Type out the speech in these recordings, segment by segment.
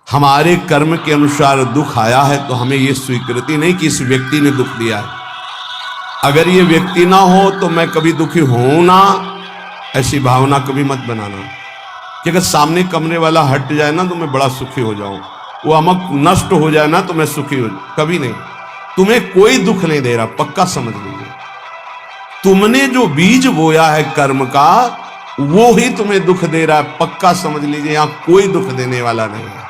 हमारे कर्म के अनुसार दुख आया है तो हमें यह स्वीकृति नहीं कि इस व्यक्ति ने दुख दिया है। अगर ये व्यक्ति ना हो तो मैं कभी दुखी हूं ना, ऐसी भावना कभी मत बनाना कि अगर सामने कमरे वाला हट जाए ना तो मैं बड़ा सुखी हो जाऊं, वो अमक नष्ट हो जाए ना तो मैं सुखी हो जाऊं। कभी नहीं। तुम्हें कोई दुख नहीं दे रहा, पक्का समझ लीजिए। तुमने जो बीज बोया है कर्म का, वो ही तुम्हें दुख दे रहा है, पक्का समझ लीजिए। यहां कोई दुख देने वाला नहीं है।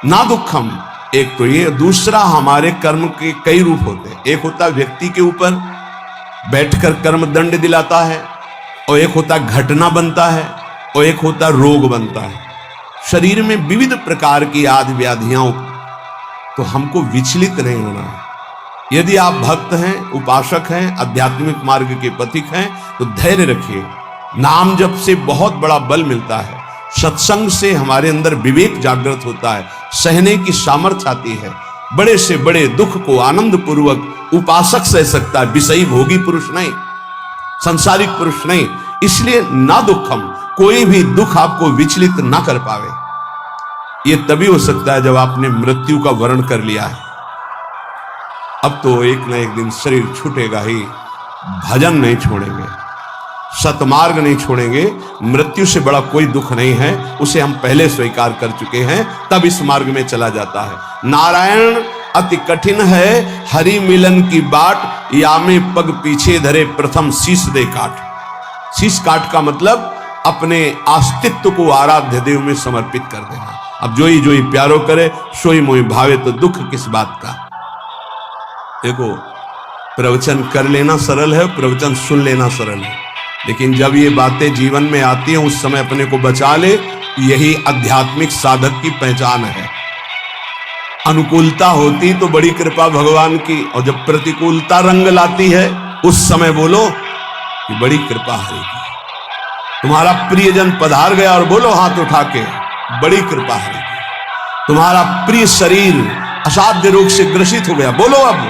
ना दुखम, एक तो ये। दूसरा, हमारे कर्म के कई रूप होते हैं। एक होता है व्यक्ति के ऊपर बैठकर कर्म दंड दिलाता है, और एक होता घटना बनता है, और एक होता रोग बनता है। शरीर में विविध प्रकार की आदि व्याधियां, तो हमको विचलित नहीं होना है। यदि आप भक्त हैं, उपासक हैं, आध्यात्मिक मार्ग के पथिक हैं, तो धैर्य रखिए। नाम जप से बहुत बड़ा बल मिलता है। सत्संग से हमारे अंदर विवेक जागृत होता है, सहने की सामर्थ्य आती है। बड़े से बड़े दुख को आनंद पूर्वक उपासक सह सकता है, विषयी भोगी पुरुष नहीं, संसारिक पुरुष नहीं। इसलिए ना दुखम, कोई भी दुख आपको विचलित ना कर पावे। यह तभी हो सकता है जब आपने मृत्यु का वर्ण कर लिया है। अब तो एक ना एक दिन शरीर छूटेगा ही। भजन नहीं छोड़ेंगे, सतमार्ग नहीं छोड़ेंगे। मृत्यु से बड़ा कोई दुख नहीं है, उसे हम पहले स्वीकार कर चुके हैं, तब इस मार्ग में चला जाता है। नारायण अति कठिन है, हरि मिलन की बाट, या में पग पीछे धरे प्रथम शीश दे काट। शीश काट का मतलब अपने अस्तित्व को आराध्य देव में समर्पित कर देना। अब जो ही प्यारो करे, सोई मोई भावे, तो दुख किस बात का। देखो, प्रवचन कर लेना सरल है, प्रवचन सुन लेना सरल है, लेकिन जब ये बातें जीवन में आती हैं उस समय अपने को बचा ले। यही आध्यात्मिक साधक की पहचान है। अनुकूलता होती तो बड़ी कृपा भगवान की, और जब प्रतिकूलता रंग लाती है उस समय बोलो कि बड़ी कृपा हरि की। तुम्हारा प्रियजन पधार गया और बोलो हाथ उठा के, बड़ी कृपा हरि की। तुम्हारा प्रिय शरीर असाध्य रोग से ग्रसित हो गया, बोलो अब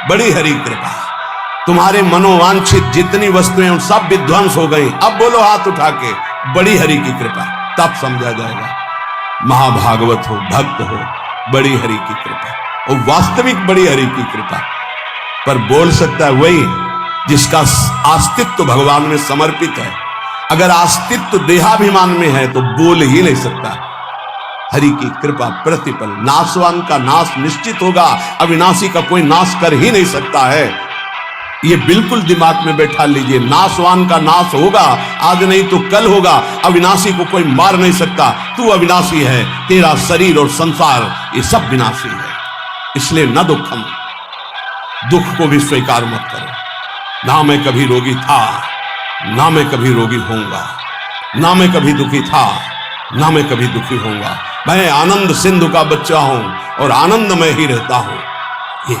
बड़ी हरि कृपा। तुम्हारे मनोवांछित जितनी वस्तुएं उन सब विध्वंस हो गई, अब बोलो हाथ उठा के, बड़ी हरि की कृपा। तब समझा जाएगा महाभागवत हो, भक्त हो, बड़ी हरि की कृपा, और वास्तविक बड़ी हरि की कृपा। पर बोल सकता है वही जिसका अस्तित्व भगवान में समर्पित है। अगर अस्तित्व देहाभिमान में है तो बोल ही नहीं सकता। हरि की कृपा प्रतिपल, नाशवान का नाश निश्चित होगा, अविनाशी का कोई नाश कर ही नहीं सकता है। ये बिल्कुल दिमाग में बैठा लीजिए। नाशवान का नाश होगा, आज नहीं तो कल होगा। अविनाशी को कोई मार नहीं सकता। तू अविनाशी है, तेरा शरीर और संसार ये सब विनाशी है। इसलिए न दुखम, दुख को भी स्वीकार मत करो। ना मैं कभी रोगी था, ना मैं कभी रोगी होऊंगा, ना मैं कभी दुखी था, ना मैं कभी दुखी होऊंगा। मैं आनंद सिंधु का बच्चा हूं और आनंद में ही रहता हूं। ये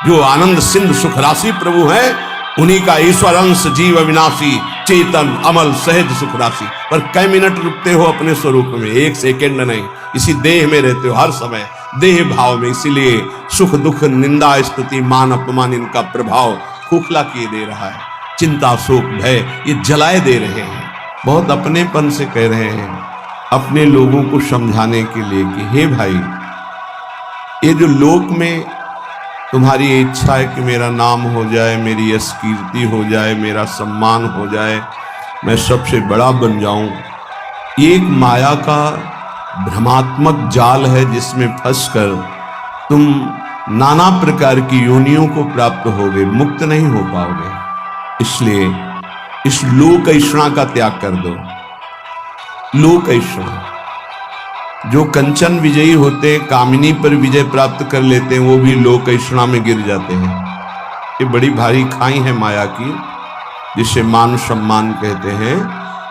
जो आनंद सिंधु सुख राशि प्रभु है, उन्हीं का ईश्वर अंश जीव अविनाशी, चेतन अमल सहज सुख राशि। पर कई मिनट रुकते हो अपने स्वरूप में, एक सेकंड नहीं। इसी देह में रहते हो हर समय, देह भाव में। इसीलिए सुख दुख निंदा स्तुति मान अपमान इनका प्रभाव खोखला किए दे रहा है। चिंता शोक भय ये जलाए दे रहे हैं। बहुत अपनेपन से कह रहे हैं, अपने लोगों को समझाने के लिए कि हे भाई, ये जो लोक में तुम्हारी इच्छा है कि मेरा नाम हो जाए, मेरी यश कीर्ति हो जाए, मेरा सम्मान हो जाए, मैं सबसे बड़ा बन जाऊं, ये एक माया का भ्रमात्मक जाल है जिसमें फंसकर तुम नाना प्रकार की योनियों को प्राप्त होगे, मुक्त नहीं हो पाओगे। इसलिए इस लोक ऐषणा का त्याग कर दो। लोक ऐषणा, जो कंचन विजयी होते, कामिनी पर विजय प्राप्त कर लेते हैं, वो भी लोक ऐषणा में गिर जाते हैं। ये बड़ी भारी खाई है माया की, जिसे मान सम्मान कहते हैं,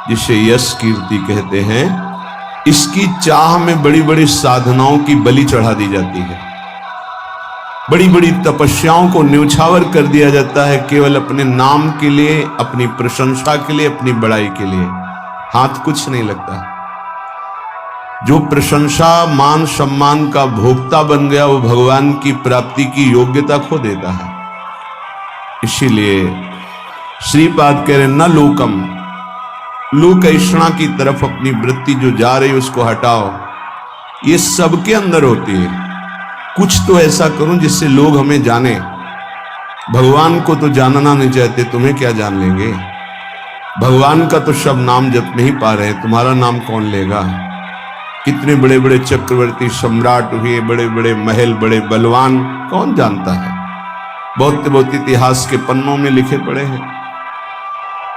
जिसे यश कीर्ति कहते हैं। इसकी चाह में बड़ी बड़ी साधनाओं की बलि चढ़ा दी जाती है, बड़ी बड़ी तपस्याओं को न्यौछावर कर दिया जाता है, केवल अपने नाम के लिए, अपनी प्रशंसा के लिए, अपनी बड़ाई के लिए। हाथ कुछ नहीं लगता। जो प्रशंसा मान सम्मान का भोक्ता बन गया, वो भगवान की प्राप्ति की योग्यता खो देता है। इसीलिए श्रीपाद कह रहे न लोक ऐषणा की तरफ अपनी वृत्ति जो जा रही उसको हटाओ। ये सबके अंदर होती है। कुछ तो ऐसा करूं जिससे लोग हमें जाने। भगवान को तो जानना नहीं चाहते, तुम्हें क्या जान लेंगे। भगवान का तो शब्द नाम जप नहीं पा रहे, तुम्हारा नाम कौन लेगा। कितने बड़े बड़े चक्रवर्ती सम्राट हुए, बड़े बड़े महल, बड़े बलवान, कौन जानता है। बहुत बहुत इतिहास के पन्नों में लिखे पड़े हैं।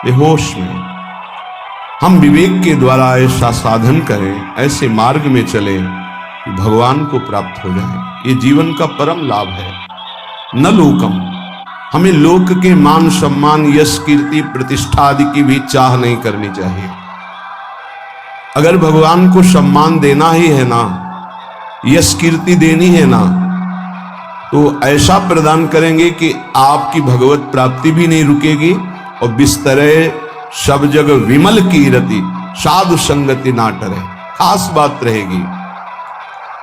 बेहोश में हम विवेक के द्वारा ऐसा साधन करें, ऐसे मार्ग में चले कि भगवान को प्राप्त हो जाए। ये जीवन का परम लाभ है। न लोकम, हमें लोक के मान सम्मान, यश, कीर्ति, प्रतिष्ठा आदि की भी चाह नहीं करनी चाहिए। अगर भगवान को सम्मान देना ही है ना, यश कीर्ति देनी है ना, तो ऐसा प्रदान करेंगे कि आपकी भगवत प्राप्ति भी नहीं रुकेगी और बिस्तरे सब जग विमल कीरति, साधु संगति ना टरे। खास बात रहेगी,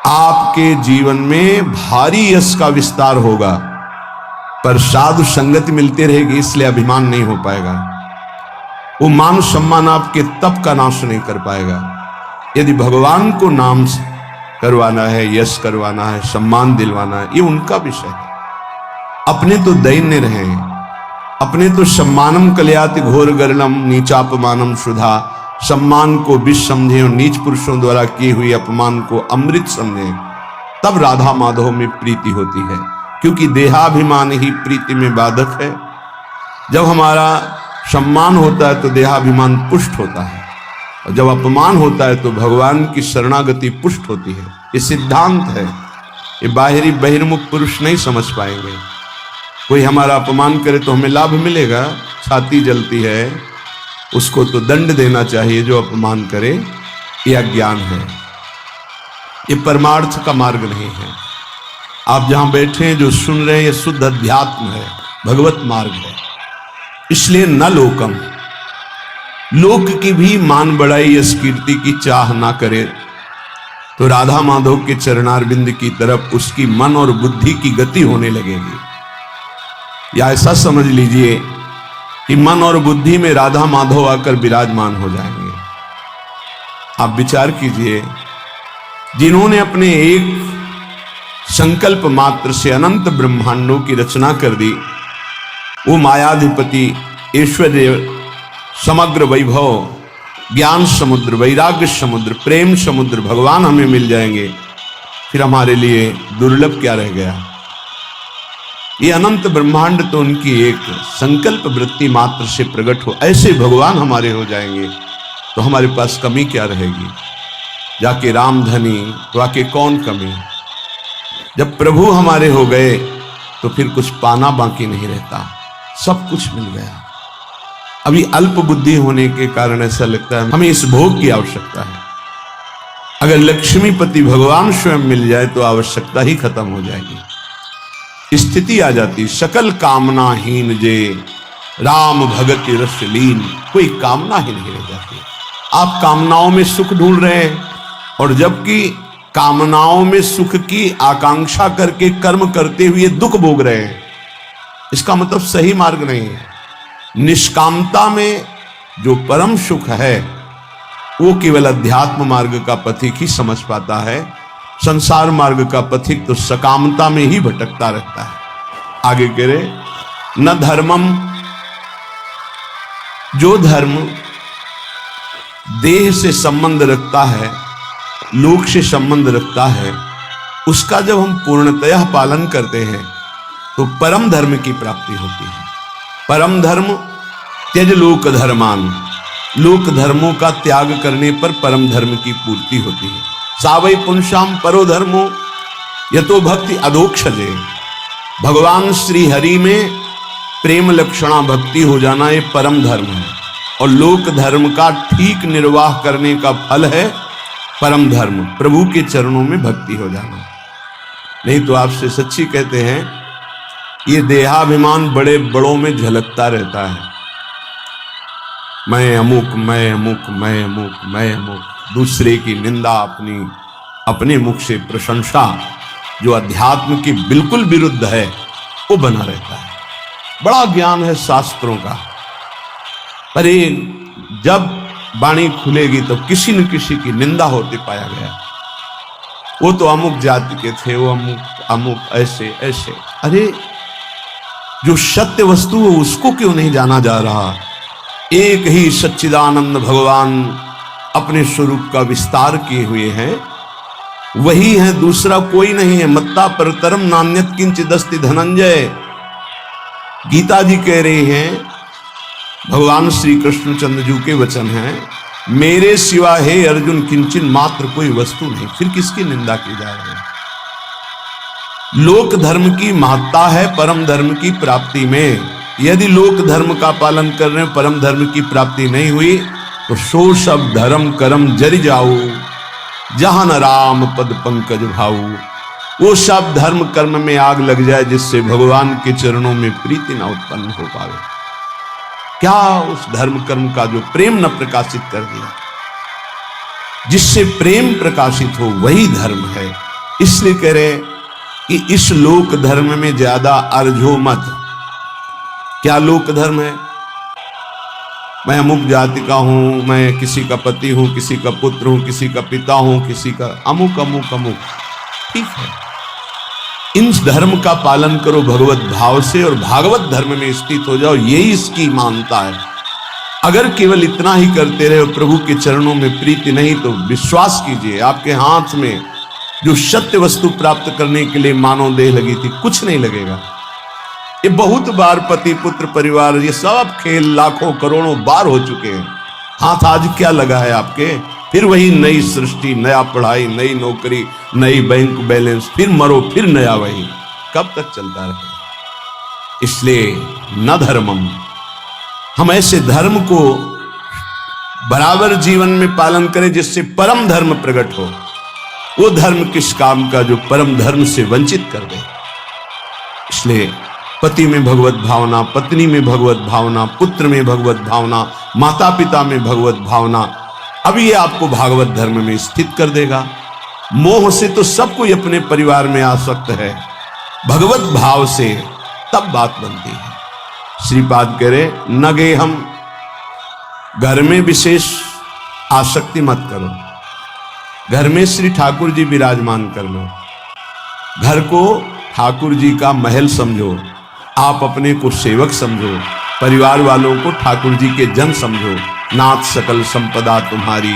आपके जीवन में भारी यश का विस्तार होगा पर साधु संगति मिलती रहेगी, इसलिए अभिमान नहीं हो पाएगा। वो मान सम्मान आपके तप का नाश नहीं कर पाएगा। यदि भगवान को नाम करवाना है, यश करवाना है, सम्मान दिलवाना है, ये उनका विषय है। अपने तो दैन्य रहे, अपने तो सम्मानम कल्याति घोर गरलम नीचापमानम सुधा, सम्मान को विष समझे और नीच पुरुषों द्वारा किए हुए अपमान को अमृत समझे, तब राधा माधव में प्रीति होती है। क्योंकि देहाभिमान ही प्रीति में बाधक है। जब हमारा सम्मान होता है तो देहाभिमान पुष्ट होता है, और जब अपमान होता है तो भगवान की शरणागति पुष्ट होती है। ये सिद्धांत है, ये बाहरी बहिर्मुख पुरुष नहीं समझ पाएंगे। कोई हमारा अपमान करे तो हमें लाभ मिलेगा, छाती जलती है, उसको तो दंड देना चाहिए जो अपमान करे। ये अज्ञान है, ये परमार्थ का मार्ग नहीं है। आप जहां बैठे हैं, जो सुन रहे हैं, ये शुद्ध अध्यात्म है, भगवत मार्ग है। इसलिए न लोकम, लोक की भी मान बढ़ाई, यश कीर्ति की चाह ना करे तो राधा माधव के चरणारविंद की तरफ उसकी मन और बुद्धि की गति होने लगेगी। या ऐसा समझ लीजिए कि मन और बुद्धि में राधा माधव आकर विराजमान हो जाएंगे। आप विचार कीजिए, जिन्होंने अपने एक संकल्प मात्र से अनंत ब्रह्मांडों की रचना कर दी, वो मायाधिपति, ऐश्वर्य, समग्र वैभव, ज्ञान समुद्र, वैराग्य समुद्र, प्रेम समुद्र भगवान हमें मिल जाएंगे, फिर हमारे लिए दुर्लभ क्या रह गया। ये अनंत ब्रह्मांड तो उनकी एक संकल्प वृत्ति मात्र से प्रकट हो, ऐसे भगवान हमारे हो जाएंगे तो हमारे पास कमी क्या रहेगी। जाके राम धनी तो आके कौन कमी। जब प्रभु हमारे हो गए तो फिर कुछ पाना बाकी नहीं रहता, सब कुछ मिल गया। अभी अल्प बुद्धि होने के कारण ऐसा लगता है हमें इस भोग की आवश्यकता है। अगर लक्ष्मीपति भगवान स्वयं मिल जाए तो आवश्यकता ही खत्म हो जाएगी। स्थिति आ जाती, सकल कामनाहीन जे राम भगति रस लीन, कोई कामना ही नहीं रह जाती। आप कामनाओं में सुख ढूंढ रहे हैं, और जबकि कामनाओं में सुख की आकांक्षा करके कर्म करते हुए दुख भोग रहे हैं, इसका मतलब सही मार्ग नहीं है। निष्कामता में जो परम सुख है वो केवल अध्यात्म मार्ग का पथिक ही समझ पाता है। संसार मार्ग का पथिक तो सकामता में ही भटकता रहता है। आगे कह रहे, न धर्मम, जो धर्म देह से संबंध रखता है, लोक से संबंध रखता है, उसका जब हम पूर्णतया पालन करते हैं तो परम धर्म की प्राप्ति होती है। परम धर्म त्यज लोक धर्मान, लोक धर्मों का त्याग करने पर परम धर्म की पूर्ति होती है। सावै पुंसाम परो धर्मो यतो भक्ति अधोक्षजे, भगवान श्री हरि में प्रेम लक्षणा भक्ति हो जाना ये परम धर्म है, और लोक धर्म का ठीक निर्वाह करने का फल है परम धर्म, प्रभु के चरणों में भक्ति हो जाना। नहीं तो आपसे सच्ची कहते हैं, ये देहाभिमान बड़े बड़ों में झलकता रहता है। मैं अमुक, मैं अमुक, मैं अमुक, मैं अमुक, दूसरे की निंदा, अपने मुख से प्रशंसा, जो अध्यात्म की बिल्कुल विरुद्ध है, वो बना रहता है। बड़ा ज्ञान है शास्त्रों का, पर ये जब वाणी खुलेगी तो किसी न किसी की निंदा होते पाया गया। वो तो अमुक जाति के थे, वो अमुक अमुक ऐसे ऐसे। अरे जो सत्य वस्तु है उसको क्यों नहीं जाना जा रहा? एक ही सच्चिदानंद भगवान अपने स्वरूप का विस्तार किए हुए हैं, वही है, दूसरा कोई नहीं है। मत्ता परतरम नान्यत किंचित् अस्ति धनंजय। गीता जी कह रहे हैं, भगवान श्री कृष्णचंद्र जी के वचन हैं, मेरे सिवा हे अर्जुन किंचित मात्र कोई वस्तु नहीं। फिर किसकी निंदा की जा रही है? लोक धर्म की महत्ता है परम धर्म की प्राप्ति में। यदि लोक धर्म का पालन कर रहे हैं, परम धर्म की प्राप्ति नहीं हुई, तो सो सब धर्म कर्म जरि जाऊ, जहां न राम पद पंकज भाऊ। वो सब धर्म कर्म में आग लग जाए जिससे भगवान के चरणों में प्रीति न उत्पन्न हो पावे। क्या उस धर्म कर्म का जो प्रेम न प्रकाशित कर दिया? जिससे प्रेम प्रकाशित हो वही धर्म है। इसलिए कह रहे कि इस लोक धर्म में ज्यादा अर्झो मत। क्या लोक धर्म है? मैं अमुक जाति का हूं, मैं किसी का पति हूं, किसी का पुत्र हूं, किसी का पिता हूं, किसी का अमुक अमुक अमुक। ठीक है, इन धर्म का पालन करो भगवत भाव से और भागवत धर्म में स्थित हो जाओ, यही इसकी मानता है। अगर केवल इतना ही करते रहे, प्रभु के चरणों में प्रीति नहीं, तो विश्वास कीजिए आपके हाथ में जो सत्य वस्तु प्राप्त करने के लिए मानव देह लगी थी, कुछ नहीं लगेगा। ये बहुत बार पति पुत्र परिवार ये सब खेल लाखों करोड़ों बार हो चुके हैं। हाथ आज क्या लगा है आपके? फिर वही नई सृष्टि, नया पढ़ाई, नई नौकरी, नई बैंक बैलेंस, फिर मरो फिर नया वही। कब तक चलता रहे? इसलिए न धर्मम, हम ऐसे धर्म को बराबर जीवन में पालन करें जिससे परम धर्म प्रकट हो। वो धर्म किस काम का जो परम धर्म से वंचित कर दे। इसलिए पति में भगवत भावना, पत्नी में भगवत भावना, पुत्र में भगवत भावना, माता पिता में भगवत भावना, अब ये आपको भागवत धर्म में स्थित कर देगा। मोह से तो सब कोई अपने परिवार में आसक्त है, भगवत भाव से तब बात बनती है। श्रीपाद कह रहे न गे हम, घर में विशेष आसक्ति मत करो। घर में श्री ठाकुर जी विराजमान कर लो, घर को ठाकुर जी का महल समझो, आप अपने को सेवक समझो, परिवार वालों को ठाकुर जी के जन समझो। नाथ सकल संपदा तुम्हारी,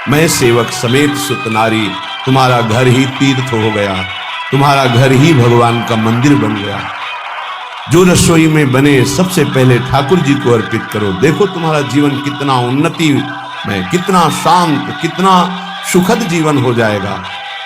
मैं सेवक समेत सुत नारी। तुम्हारा घर ही तीर्थ हो गया, तुम्हारा घर ही भगवान का मंदिर बन गया। जो रसोई में बने सबसे पहले ठाकुर जी को अर्पित करो। देखो तुम्हारा जीवन कितना उन्नति में, कितना शांत, कितना सुखद जीवन हो जाएगा।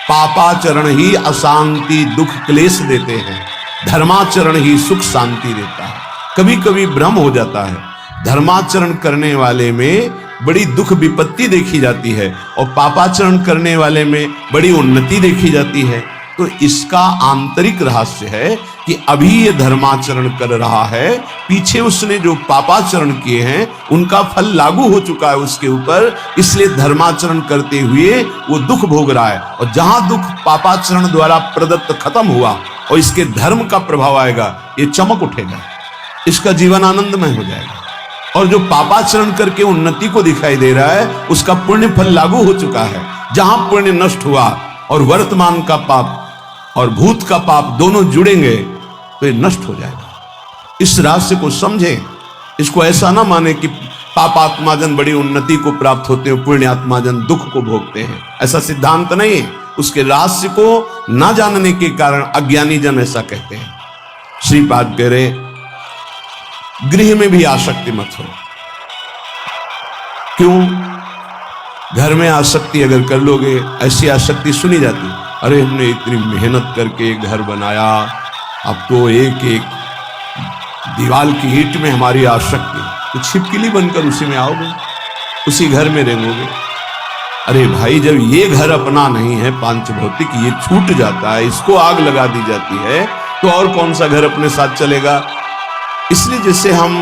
पापाचरण ही अशांति दुख क्लेश देते हैं, धर्माचरण ही सुख शांति देता है। कभी कभी भ्रम हो जाता है, धर्माचरण करने वाले में बड़ी दुख विपत्ति देखी जाती है और पापाचरण करने वाले में बड़ी उन्नति देखी जाती है। तो इसका आंतरिक रहस्य है कि अभी ये धर्माचरण कर रहा है, पीछे उसने जो पापाचरण किए हैं उनका फल लागू हो चुका है उसके ऊपर, इसलिए धर्माचरण करते हुए वो दुख भोग रहा है। और जहां दुख पापाचरण द्वारा प्रदत्त खत्म हुआ और इसके धर्म का प्रभाव आएगा, ये चमक उठेगा, इसका जीवन आनंदमय हो जाएगा। और जो पापाचरण करके उन्नति को दिखाई दे रहा है, उसका पुण्य फल लागू हो चुका है। जहां पुण्य नष्ट हुआ और वर्तमान का पाप और भूत का पाप दोनों जुड़ेंगे तो ये नष्ट हो जाएगा। इस रहस्य को समझें। इसको ऐसा ना माने कि पापात्माजन बड़ी उन्नति को प्राप्त होते हैं, पुण्यात्माजन दुख को भोगते हैं, ऐसा सिद्धांत नहीं है। उसके रहस्य को ना जानने के कारण अज्ञानी जन ऐसा कहते हैं। श्रीपाद कह रहे गृह में भी आसक्ति मत हो। क्यों? घर में आसक्ति अगर कर लोगे, ऐसी आसक्ति सुनी जाती, अरे हमने इतनी मेहनत करके एक घर बनाया, अब तो एक एक दीवार की ईंट में हमारी आसक्ति, तो छिपकली बनकर उसी में आओगे, उसी घर में रहेंगे। अरे भाई, जब ये घर अपना नहीं है, पांच भौतिक, ये छूट जाता है, इसको आग लगा दी जाती है, तो और कौन सा घर अपने साथ चलेगा? इसलिए जैसे हम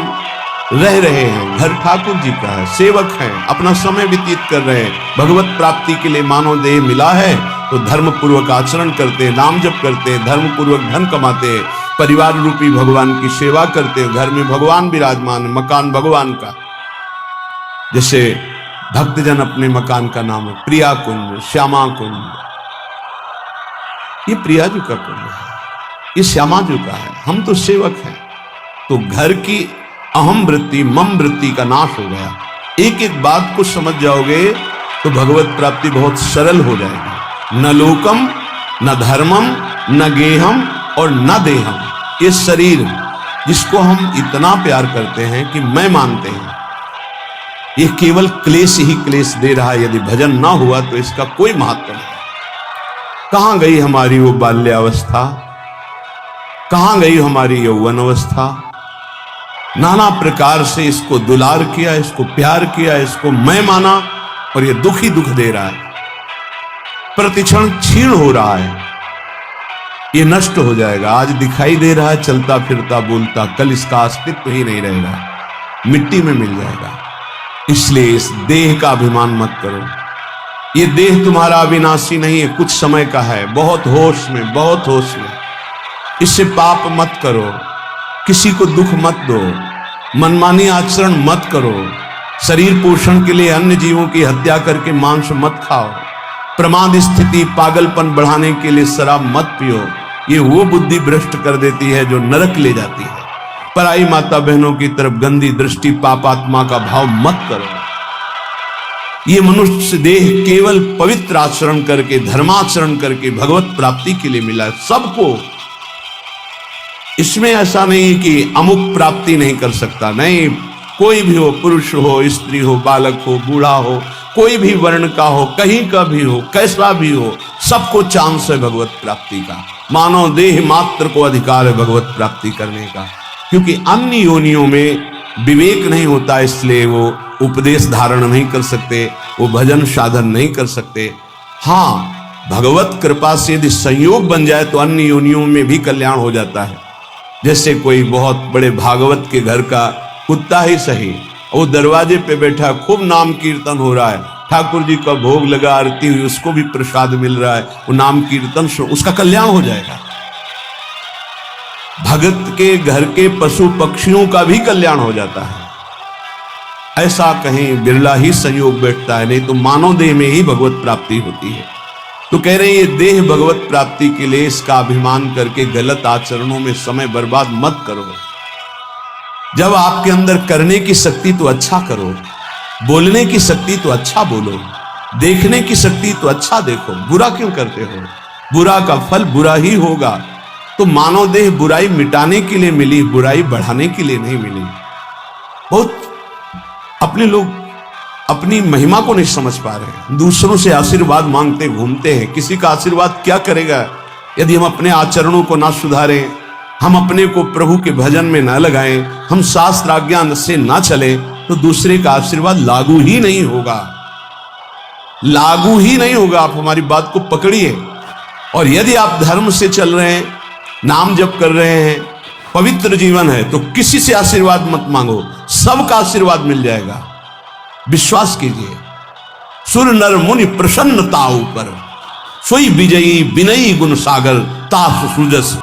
रह रहे हैं, घर ठाकुर जी का है, सेवक हैं, अपना समय व्यतीत कर रहे हैं, भगवत प्राप्ति के लिए मानव देह मिला है, तो धर्म पूर्वक आचरण करते हैं, नाम जप करते हैं, धर्म पूर्वक धन कमाते हैं, परिवार रूपी भगवान की सेवा करते हैं, घर में भगवान विराजमान, मकान भगवान का। जैसे भक्तजन अपने मकान का नाम है प्रिया कुंज, श्यामा कुंज, ये प्रिया जी का पुण्य है, ये श्यामा जी का है, हम तो सेवक हैं। तो घर की अहम वृत्ति मम वृत्ति का नाश हो गया। एक एक बात को समझ जाओगे तो भगवत प्राप्ति बहुत सरल हो जाएगी। न लोकम न धर्मम न गेहम और न देहम, ये शरीर जिसको हम इतना प्यार करते हैं कि मैं मानते हैं, ये केवल क्लेश ही क्लेश दे रहा है। यदि भजन ना हुआ तो इसका कोई महत्व नहीं। कहां गई हमारी वो बाल्यावस्था, कहां गई हमारी यौवन अवस्था। नाना प्रकार से इसको दुलार किया, इसको प्यार किया, इसको मैं माना, और ये दुख ही दुख दे रहा है, प्रतिक्षण क्षीण हो रहा है, ये नष्ट हो जाएगा। आज दिखाई दे रहा है चलता फिरता बोलता, कल इसका अस्तित्व ही नहीं रहेगा, मिट्टी में मिल जाएगा। इसलिए इस देह का अभिमान मत करो। ये देह तुम्हारा अविनाशी नहीं है, कुछ समय का है। बहुत होश में, बहुत होश में। इससे पाप मत करो, किसी को दुख मत दो, मनमानी आचरण मत करो, शरीर पोषण के लिए अन्य जीवों की हत्या करके मांस मत खाओ, प्रमाद स्थिति पागलपन बढ़ाने के लिए शराब मत पियो। ये वो बुद्धि भ्रष्ट कर देती है जो नरक ले जाती है। पराई माता बहनों की तरफ गंदी दृष्टि, पापात्मा का भाव मत करो। ये मनुष्य देह केवल पवित्र आचरण करके, धर्माचरण करके भगवत प्राप्ति के लिए मिला है सबको। इसमें ऐसा नहीं कि अमुक प्राप्ति नहीं कर सकता, नहीं। कोई भी हो, पुरुष हो, स्त्री हो, बालक हो, बूढ़ा हो, कोई भी वर्ण का हो, कहीं का भी हो, कैसा भी हो, सबको चांस है भगवत प्राप्ति का। मानव देह मात्र को अधिकार है भगवत प्राप्ति करने का, क्योंकि अन्य योनियों में विवेक नहीं होता, इसलिए वो उपदेश धारण नहीं कर सकते, वो भजन साधन नहीं कर सकते। हाँ, भगवत कृपा से यदि संयोग बन जाए तो अन्य योनियों में भी कल्याण हो जाता है। जैसे कोई बहुत बड़े भागवत के घर का कुत्ता ही सही, वो दरवाजे पे बैठा, खूब नाम कीर्तन हो रहा है, ठाकुर जी का भोग लगा, आरती हुई, उसको भी प्रसाद मिल रहा है, वो नाम कीर्तन से उसका कल्याण हो जाएगा। भगत के घर के पशु पक्षियों का भी कल्याण हो जाता है। ऐसा कहीं बिरला ही संयोग बैठता है, नहीं तो मानव देह में ही भगवत प्राप्ति होती है। तो कह रहे हैं ये देह भगवत प्राप्ति के लिए इसका अभिमान करके गलत आचरणों में समय बर्बाद मत करो। जब आपके अंदर करने की शक्ति तो अच्छा करो, बोलने की शक्ति तो अच्छा बोलो, देखने की शक्ति तो अच्छा देखो। बुरा क्यों करते हो? बुरा का फल बुरा ही होगा। तो मानव देह बुराई मिटाने के लिए मिली, बुराई बढ़ाने के लिए नहीं मिली। बहुत अपने लोग अपनी महिमा को नहीं समझ पा रहे, दूसरों से आशीर्वाद मांगते घूमते हैं। किसी का आशीर्वाद क्या करेगा यदि हम अपने आचरणों को ना सुधारें, हम अपने को प्रभु के भजन में ना लगाएं, हम शास्त्र आज्ञा से ना चलें, तो दूसरे का आशीर्वाद लागू ही नहीं होगा, लागू ही नहीं होगा। आप हमारी बात को पकड़िए। और यदि आप धर्म से चल रहे हैं, नाम जप कर रहे हैं, पवित्र जीवन है, तो किसी से आशीर्वाद मत मांगो, सबका आशीर्वाद मिल जाएगा। विश्वास कीजिए। सुर नर मुनि प्रसन्नता ऊपर, सोई विजयी विनयी गुण सागर तास सुजस।